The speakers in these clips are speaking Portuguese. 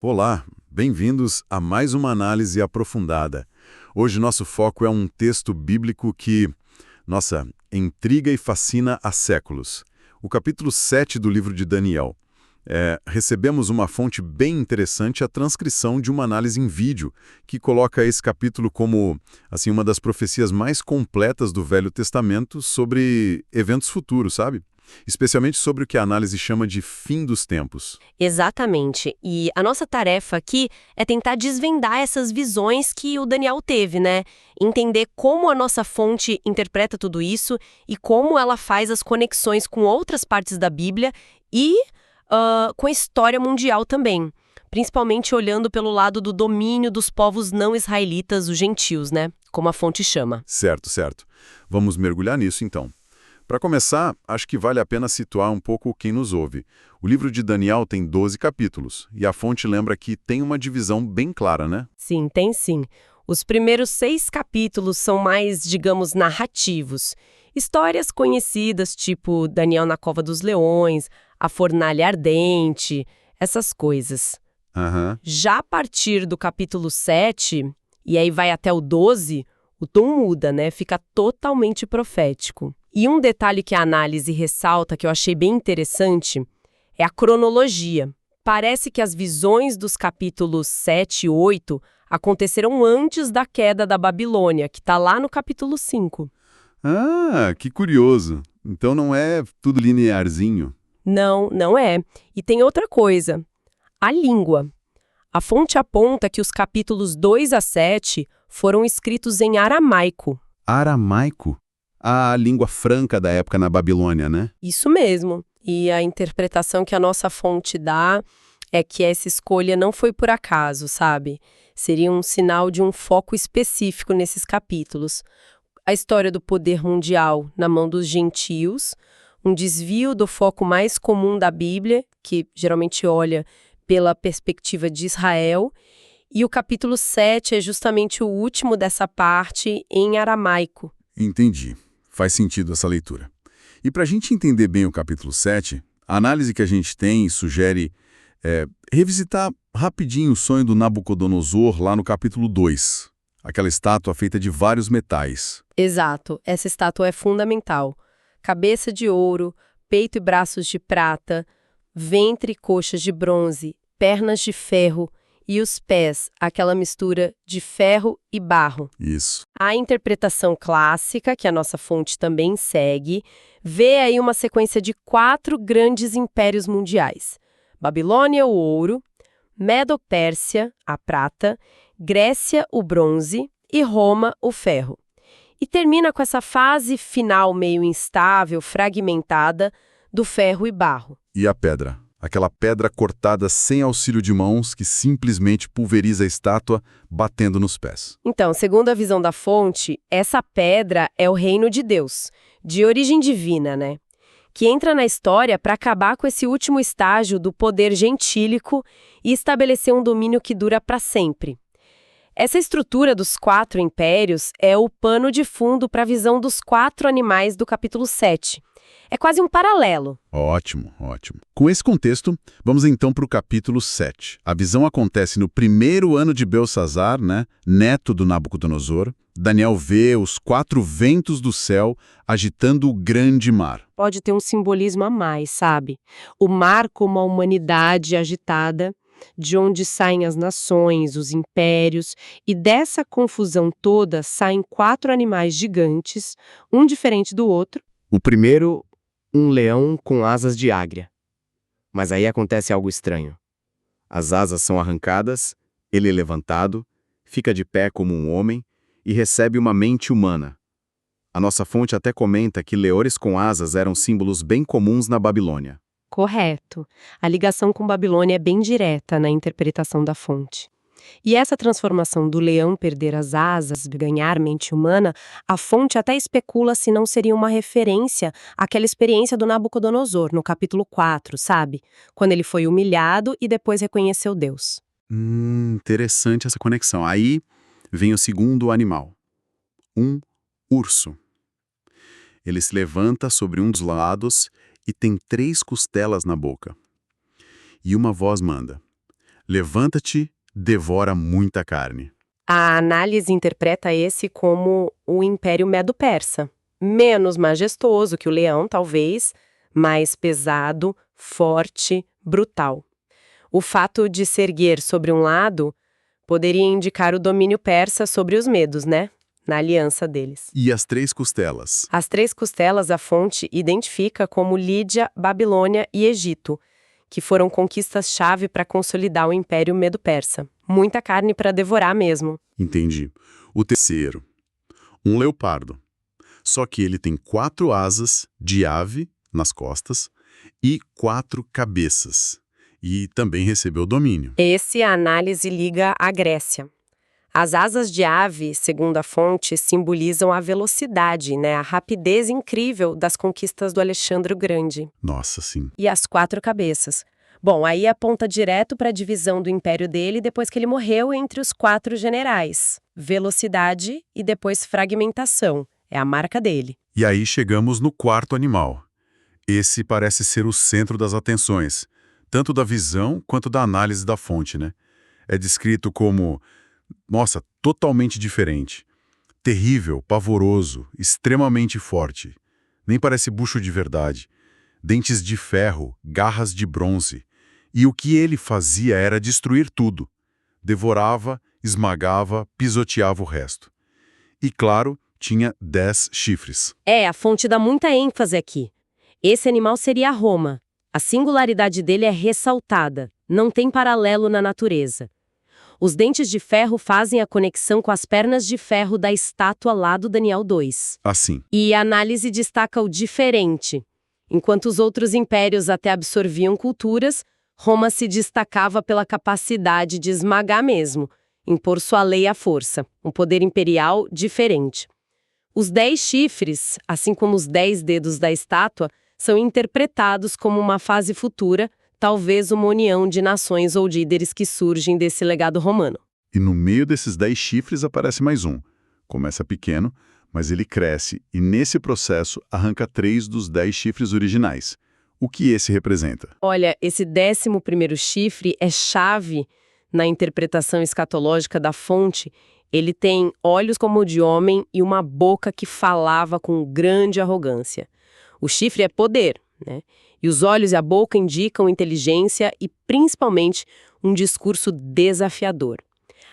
Olá, bem-vindos a mais uma análise aprofundada. Hoje nosso foco é um texto bíblico que, nossa, intriga e fascina há séculos. O capítulo 7 do livro de Daniel. Recebemos uma fonte bem interessante, a transcrição de uma análise em vídeo, que coloca esse capítulo como assim, uma das profecias mais completas do Velho Testamento sobre eventos futuros, sabe? Especialmente sobre o que a análise chama de fim dos tempos. Exatamente. E a nossa tarefa aqui é tentar desvendar essas visões que o Daniel teve, né? Entender como a nossa fonte interpreta tudo isso e como ela faz as conexões com outras partes da Bíblia e com a história mundial também. Principalmente olhando pelo lado do domínio dos povos não israelitas, os gentios, né? Como a fonte chama. Certo, certo. Vamos mergulhar nisso então. Para começar, acho que vale a pena situar um pouco quem nos ouve. O livro de Daniel tem 12 capítulos, e a fonte lembra que tem uma divisão bem clara, né? Sim, tem sim. Os primeiros 6 capítulos são mais, digamos, narrativos. Histórias conhecidas, tipo Daniel na Cova dos Leões, A Fornalha Ardente, essas coisas. Aham. Já a partir do capítulo 7, e aí vai até o 12, o tom muda, né? Fica totalmente profético. E um detalhe que a análise ressalta, que eu achei bem interessante, é a cronologia. Parece que as visões dos capítulos 7 e 8 aconteceram antes da queda da Babilônia, que está lá no capítulo 5. Ah, que curioso. Então não é tudo linearzinho. Não, não é. E tem outra coisa. A língua. A fonte aponta que os capítulos 2 a 7 foram escritos em aramaico. Aramaico? A língua franca da época na Babilônia, né? Isso mesmo. E a interpretação que a nossa fonte dá é que essa escolha não foi por acaso, sabe? Seria um sinal de um foco específico nesses capítulos. A história do poder mundial na mão dos gentios, um desvio do foco mais comum da Bíblia, que geralmente olha pela perspectiva de Israel, e o capítulo 7 é justamente o último dessa parte em aramaico. Entendi. Faz sentido essa leitura. E para a gente entender bem o capítulo 7, a análise que a gente tem sugere revisitar rapidinho o sonho do Nabucodonosor lá no capítulo 2. Aquela estátua feita de vários metais. Exato, essa estátua é fundamental. Cabeça de ouro, peito e braços de prata, ventre e coxas de bronze, pernas de ferro e os pés, aquela mistura de ferro e barro. Isso. A interpretação clássica, que a nossa fonte também segue, vê aí uma sequência de 4 grandes impérios mundiais. Babilônia, o ouro, Medo-Pérsia, a prata, Grécia, o bronze e Roma, o ferro. E termina com essa fase final meio instável, fragmentada, do ferro e barro. E a pedra? Aquela pedra cortada sem auxílio de mãos que simplesmente pulveriza a estátua batendo nos pés. Então, segundo a visão da fonte, essa pedra é o reino de Deus, de origem divina, né? Que entra na história para acabar com esse último estágio do poder gentílico e estabelecer um domínio que dura para sempre. Essa estrutura dos 4 impérios é o pano de fundo para a visão dos 4 animais do capítulo 7. É quase um paralelo. Ótimo, ótimo. Com esse contexto, vamos então para o capítulo 7. A visão acontece no primeiro ano de Belsassar, né, neto do Nabucodonosor. Daniel vê os 4 ventos do céu agitando o grande mar. Pode ter um simbolismo a mais, sabe? O mar como a humanidade agitada, de onde saem as nações, os impérios, e dessa confusão toda saem 4 animais gigantes, um diferente do outro. O primeiro, um leão com asas de águia. Mas aí acontece algo estranho. As asas são arrancadas, ele é levantado, fica de pé como um homem e recebe uma mente humana. A nossa fonte até comenta que leões com asas eram símbolos bem comuns na Babilônia. Correto. A ligação com Babilônia é bem direta na interpretação da fonte. E essa transformação do leão perder as asas, ganhar mente humana, a fonte até especula se não seria uma referência àquela experiência do Nabucodonosor, no capítulo 4, sabe? Quando ele foi humilhado e depois reconheceu Deus. Interessante essa conexão. Aí vem o segundo animal. Um urso. Ele se levanta sobre um dos lados e tem 3 costelas na boca. E uma voz manda: Levanta-te, devora muita carne. A análise interpreta esse como o Império Medo-Persa. Menos majestoso que o leão, talvez, mais pesado, forte, brutal. O fato de se erguer sobre um lado poderia indicar o domínio persa sobre os medos, né? Na aliança deles. E as 3 costelas? As 3 costelas a fonte identifica como Lídia, Babilônia e Egito, que foram conquistas-chave para consolidar o Império Medo-Persa. Muita carne para devorar mesmo. Entendi. O terceiro, um leopardo. Só que ele tem 4 asas de ave nas costas e 4 cabeças. E também recebeu domínio. Esse a análise liga à Grécia. As asas de ave, segundo a fonte, simbolizam a velocidade, né, a rapidez incrível das conquistas do Alexandre o Grande. Nossa, sim. E as 4 cabeças. Bom, aí aponta direto para a divisão do império dele depois que ele morreu entre os 4 generais. Velocidade e depois fragmentação. É a marca dele. E aí chegamos no 4º animal. Esse parece ser o centro das atenções, tanto da visão quanto da análise da fonte, né? É descrito como, nossa, totalmente diferente. Terrível, pavoroso, extremamente forte. Nem parece bucho de verdade. Dentes de ferro, garras de bronze. E o que ele fazia era destruir tudo. Devorava, esmagava, pisoteava o resto. E, claro, tinha 10 chifres. A fonte dá muita ênfase aqui. Esse animal seria Roma. A singularidade dele é ressaltada. Não tem paralelo na natureza. Os dentes de ferro fazem a conexão com as pernas de ferro da estátua lá do Daniel 2. Assim. E a análise destaca o diferente. Enquanto os outros impérios até absorviam culturas, Roma se destacava pela capacidade de esmagar mesmo, impor sua lei à força, um poder imperial diferente. Os 10 chifres, assim como os 10 dedos da estátua, são interpretados como uma fase futura, talvez uma união de nações ou líderes que surgem desse legado romano. E no meio desses 10 chifres aparece mais um. Começa pequeno, mas ele cresce e nesse processo arranca 3 dos 10 chifres originais. O que esse representa? Olha, esse 11º chifre é chave na interpretação escatológica da fonte. Ele tem olhos como o de homem e uma boca que falava com grande arrogância. O chifre é poder, né? E os olhos e a boca indicam inteligência e, principalmente, um discurso desafiador.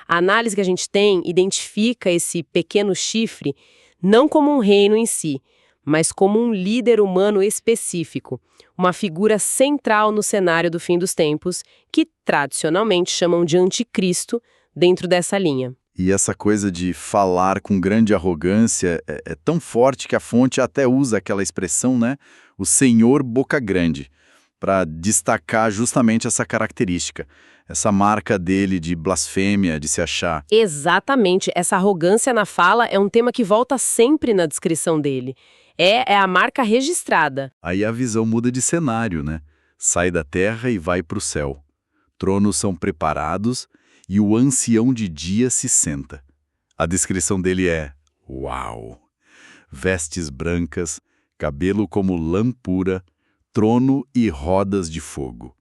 A análise que a gente tem identifica esse pequeno chifre não como um reino em si, mas como um líder humano específico, uma figura central no cenário do fim dos tempos, que tradicionalmente chamam de anticristo dentro dessa linha. E essa coisa de falar com grande arrogância é tão forte que a fonte até usa aquela expressão, né? O Senhor Boca Grande, para destacar justamente essa característica, essa marca dele de blasfêmia, de se achar. Exatamente, essa arrogância na fala é um tema que volta sempre na descrição dele. É a marca registrada. Aí a visão muda de cenário, né? Sai da terra e vai para o céu. Tronos são preparados e o ancião de dia se senta. A descrição dele é: uau! Vestes brancas, cabelo como lã pura, trono e rodas de fogo.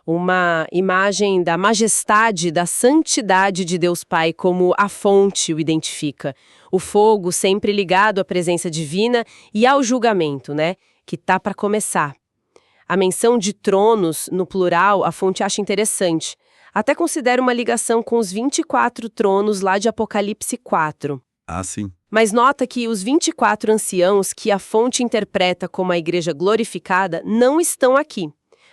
Uma imagem da majestade, da santidade de Deus Pai, como a fonte o identifica. O fogo sempre ligado à presença divina e ao julgamento, né? Que tá para começar. A menção de tronos, no plural, a fonte acha interessante. Até considera uma ligação com os 24 tronos lá de Apocalipse 4. Ah, sim. Mas nota que os 24 anciãos que a fonte interpreta como a igreja glorificada não estão aqui.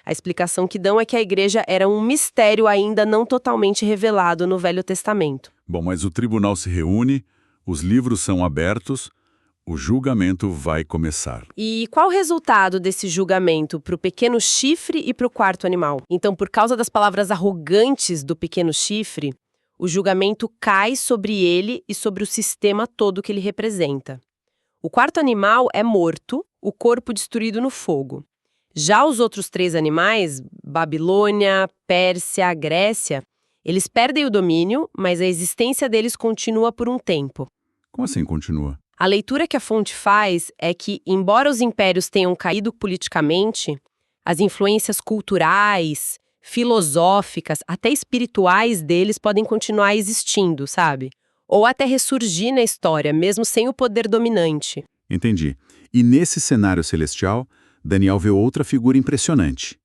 A explicação que dão é que a igreja era um mistério ainda não totalmente revelado no Velho Testamento. Bom, mas o tribunal se reúne, os livros são abertos, o julgamento vai começar. E qual o resultado desse julgamento para o pequeno chifre e para o 4º animal? Então, por causa das palavras arrogantes do pequeno chifre, o julgamento cai sobre ele e sobre o sistema todo que ele representa. O 4º animal é morto, o corpo destruído no fogo. Já os outros 3 animais, Babilônia, Pérsia, Grécia, eles perdem o domínio, mas a existência deles continua por um tempo. Como assim continua? A leitura que a fonte faz é que, embora os impérios tenham caído politicamente, as influências culturais, filosóficas, até espirituais deles podem continuar existindo, sabe? Ou até ressurgir na história, mesmo sem o poder dominante. Entendi. E nesse cenário celestial, Daniel vê outra figura impressionante.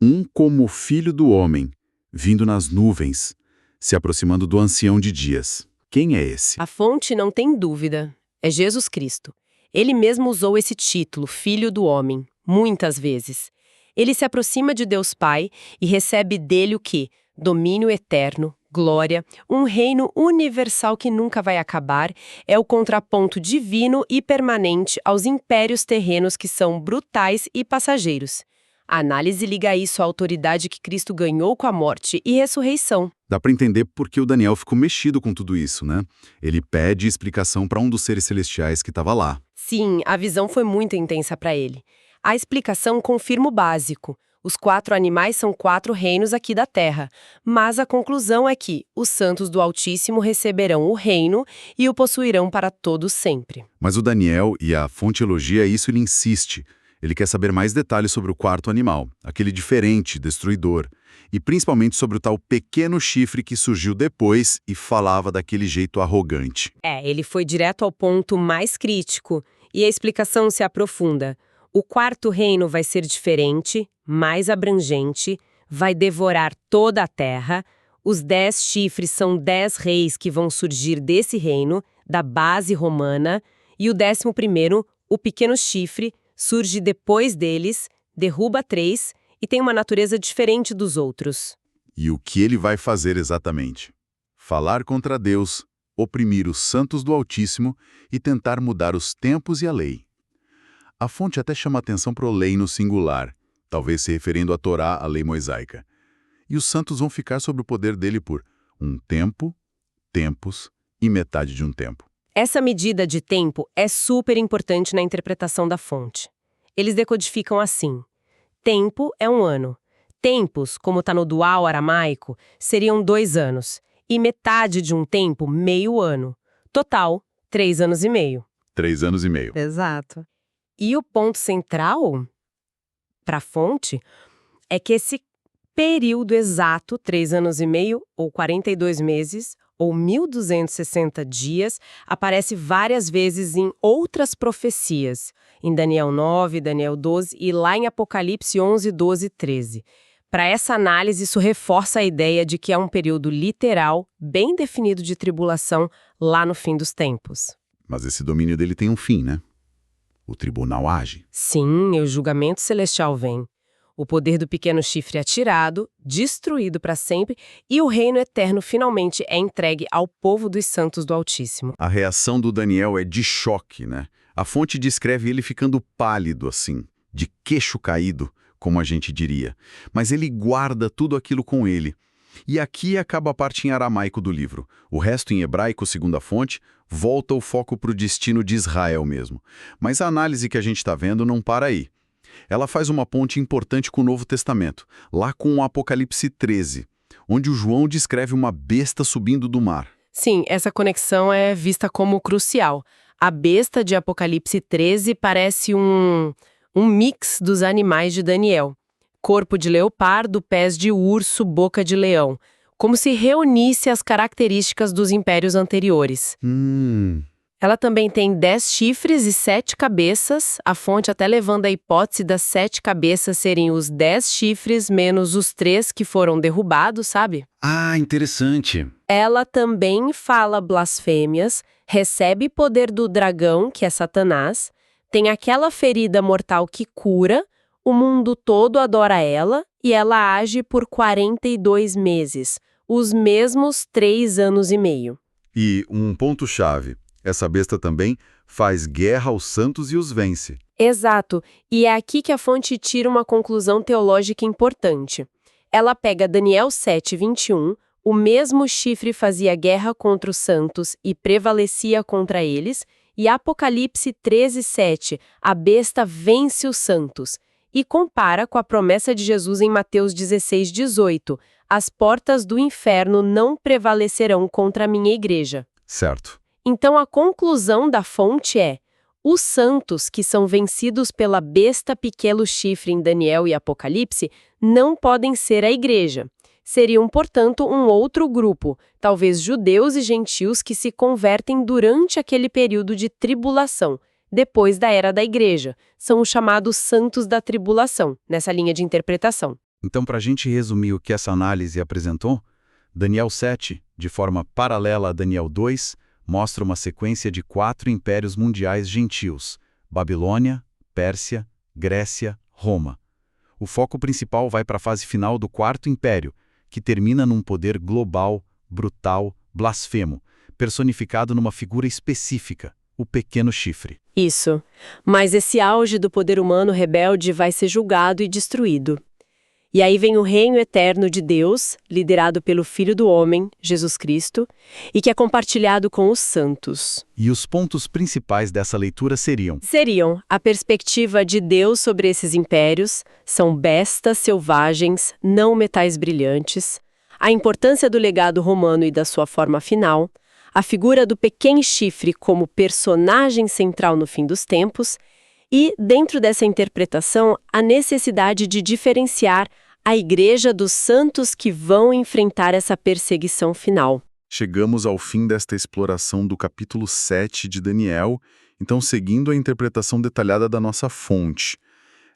Um como filho do homem, vindo nas nuvens, se aproximando do ancião de dias. Quem é esse? A fonte não tem dúvida. É Jesus Cristo. Ele mesmo usou esse título, Filho do Homem, muitas vezes. Ele se aproxima de Deus Pai e recebe dele o quê? Domínio eterno, glória, um reino universal que nunca vai acabar, é o contraponto divino e permanente aos impérios terrenos que são brutais e passageiros. A análise liga isso à autoridade que Cristo ganhou com a morte e ressurreição. Dá para entender por que o Daniel ficou mexido com tudo isso, né? Ele pede explicação para um dos seres celestiais que estava lá. Sim, a visão foi muito intensa para ele. A explicação confirma o básico. Os 4 animais são 4 reinos aqui da Terra, mas a conclusão é que os santos do Altíssimo receberão o reino e o possuirão para todo sempre. Mas o Daniel e a fonte elogia isso e ele insiste. Ele quer saber mais detalhes sobre o 4º animal, aquele diferente, destruidor, e principalmente sobre o tal pequeno chifre que surgiu depois e falava daquele jeito arrogante. Ele foi direto ao ponto mais crítico, e a explicação se aprofunda. O 4º reino vai ser diferente, mais abrangente, vai devorar toda a terra. Os 10 chifres são 10 reis que vão surgir desse reino, da base romana, e o 11º, o pequeno chifre, surge depois deles, derruba 3 e tem uma natureza diferente dos outros. E o que ele vai fazer exatamente? Falar contra Deus, oprimir os santos do Altíssimo e tentar mudar os tempos e a lei. A fonte até chama atenção para o lei no singular, talvez se referindo à Torá, a lei mosaica. E os santos vão ficar sob o poder dele por um tempo, tempos e metade de um tempo. Essa medida de tempo é super importante na interpretação da fonte. Eles decodificam assim: tempo é 1 ano. Tempos, como está no dual aramaico, seriam 2 anos. E metade de um tempo, meio ano. Total, 3 anos e meio. 3 anos e meio. Exato. E o ponto central para a fonte é que esse período exato, 3 anos e meio, ou 42 meses, ou 1.260 dias, aparece várias vezes em outras profecias, em Daniel 9, Daniel 12 e lá em Apocalipse 11, 12 e 13. Para essa análise, isso reforça a ideia de que é um período literal, bem definido de tribulação, lá no fim dos tempos. Mas esse domínio dele tem um fim, né? O tribunal age. Sim, o julgamento celestial vem. O poder do pequeno chifre é tirado, destruído para sempre, e o reino eterno finalmente é entregue ao povo dos santos do Altíssimo. A reação do Daniel é de choque, né? A fonte descreve ele ficando pálido assim, de queixo caído, como a gente diria. Mas ele guarda tudo aquilo com ele. E aqui acaba a parte em aramaico do livro. O resto em hebraico, segundo a fonte, volta o foco para o destino de Israel mesmo. Mas a análise que a gente está vendo não para aí. Ela faz uma ponte importante com o Novo Testamento, lá com o Apocalipse 13, onde o João descreve uma besta subindo do mar. Sim, essa conexão é vista como crucial. A besta de Apocalipse 13 parece um mix dos animais de Daniel. Corpo de leopardo, pés de urso, boca de leão. Como se reunisse as características dos impérios anteriores. Ela também tem 10 chifres e 7 cabeças, a fonte até levando a hipótese das 7 cabeças serem os 10 chifres menos os 3 que foram derrubados, sabe? Ah, interessante. Ela também fala blasfêmias, recebe poder do dragão, que é Satanás, tem aquela ferida mortal que cura, o mundo todo adora ela e ela age por 42 meses, os mesmos 3 anos e meio. E um ponto-chave. Essa besta também faz guerra aos santos e os vence. Exato, e é aqui que a fonte tira uma conclusão teológica importante. Ela pega Daniel 7, 21, o mesmo chifre fazia guerra contra os santos e prevalecia contra eles, e Apocalipse 13, 7, a besta vence os santos, e compara com a promessa de Jesus em Mateus 16, 18, as portas do inferno não prevalecerão contra a minha igreja. Certo. Então a conclusão da fonte é: os santos que são vencidos pela besta pequeno chifre em Daniel e Apocalipse não podem ser a igreja. Seriam, portanto, um outro grupo, talvez judeus e gentios que se convertem durante aquele período de tribulação, depois da era da igreja. São os chamados santos da tribulação, nessa linha de interpretação. Então, para a gente resumir o que essa análise apresentou, Daniel 7, de forma paralela a Daniel 2, mostra uma sequência de 4 impérios mundiais gentios: Babilônia, Pérsia, Grécia, Roma. O foco principal vai para a fase final do Quarto Império, que termina num poder global, brutal, blasfemo, personificado numa figura específica, o pequeno chifre. Isso. Mas esse auge do poder humano rebelde vai ser julgado e destruído. E aí vem o reino eterno de Deus, liderado pelo Filho do Homem, Jesus Cristo, e que é compartilhado com os santos. E os pontos principais dessa leitura seriam A perspectiva de Deus sobre esses impérios, são bestas selvagens, não metais brilhantes, a importância do legado romano e da sua forma final, a figura do pequeno chifre como personagem central no fim dos tempos, e, dentro dessa interpretação, a necessidade de diferenciar a igreja dos santos que vão enfrentar essa perseguição final. Chegamos ao fim desta exploração do capítulo 7 de Daniel, então seguindo a interpretação detalhada da nossa fonte.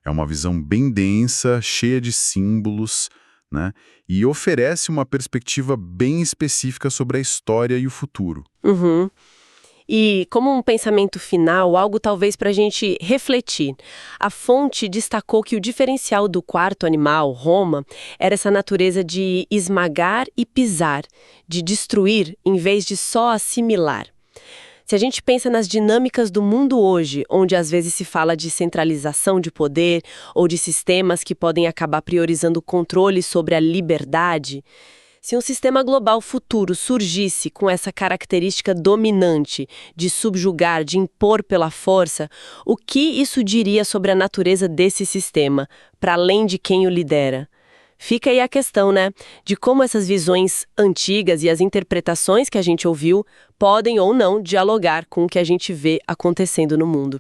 É uma visão bem densa, cheia de símbolos, né? E oferece uma perspectiva bem específica sobre a história e o futuro. E, como um pensamento final, algo talvez para a gente refletir. A fonte destacou que o diferencial do quarto animal, Roma, era essa natureza de esmagar e pisar, de destruir em vez de só assimilar. Se a gente pensa nas dinâmicas do mundo hoje, onde às vezes se fala de centralização de poder ou de sistemas que podem acabar priorizando o controle sobre a liberdade, se um sistema global futuro surgisse com essa característica dominante de subjugar, de impor pela força, o que isso diria sobre a natureza desse sistema, para além de quem o lidera? Fica aí a questão, né, de como essas visões antigas e as interpretações que a gente ouviu podem ou não dialogar com o que a gente vê acontecendo no mundo.